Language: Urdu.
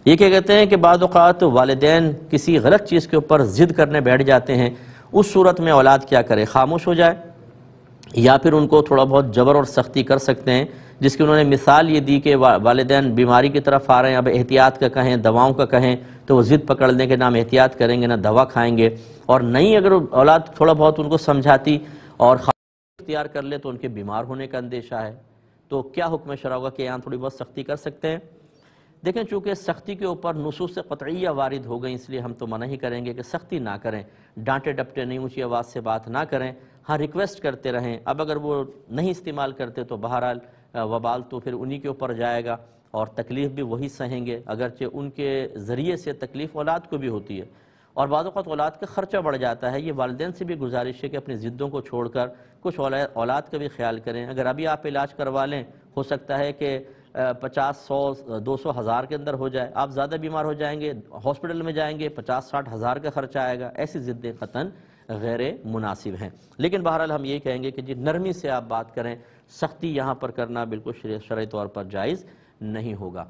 یہ کیا کہتے ہیں کہ بعض اوقات والدین کسی غلط چیز کے اوپر ضد کرنے بیٹھ جاتے ہیں، اس صورت میں اولاد کیا کرے؟ خاموش ہو جائے، یا پھر ان کو تھوڑا بہت جبر اور سختی کر سکتے ہیں، جس کی انہوں نے مثال یہ دی کہ والدین بیماری کی طرف آ رہے ہیں، اب احتیاط کا کہیں، دواؤں کا کہیں تو وہ ضد پکڑ لیں کہ نہ ہم احتیاط کریں گے نہ دوا کھائیں گے، اور نہیں اگر اولاد تھوڑا بہت ان کو سمجھاتی اور اختیار کر لے تو ان کے بیمار ہونے کا اندیشہ ہے، تو کیا حکم شرع ہوگا کہ یہاں تھوڑی بہت سختی کر سکتے ہیں؟ دیکھیں چونکہ سختی کے اوپر نصوص قطعیہ وارد ہو گئی، اس لیے ہم تو منع ہی کریں گے کہ سختی نہ کریں، ڈانٹے ڈپٹے نہیں، اونچی آواز سے بات نہ کریں، ہاں ریکویسٹ کرتے رہیں۔ اب اگر وہ نہیں استعمال کرتے تو بہرحال وبال تو پھر انہی کے اوپر جائے گا اور تکلیف بھی وہی سہیں گے، اگرچہ ان کے ذریعے سے تکلیف اولاد کو بھی ہوتی ہے، اور بعض اوقات اولاد کا خرچہ بڑھ جاتا ہے۔ یہ والدین سے بھی گزارش ہے کہ اپنی ضدوں کو چھوڑ کر کچھ اولاد کا بھی خیال کریں۔ اگر ابھی آپ علاج کروا لیں، ہو سکتا ہے کہ 50، 100، 200 ہزار کے اندر ہو جائے، آپ زیادہ بیمار ہو جائیں گے، ہاسپٹل میں جائیں گے، 50، 60 ہزار کا خرچہ آئے گا۔ ایسی ضدیں قطعاً غیر مناسب ہیں، لیکن بہرحال ہم یہی کہیں گے کہ جی نرمی سے آپ بات کریں، سختی یہاں پر کرنا بالکل شرعی طور پر جائز نہیں ہوگا۔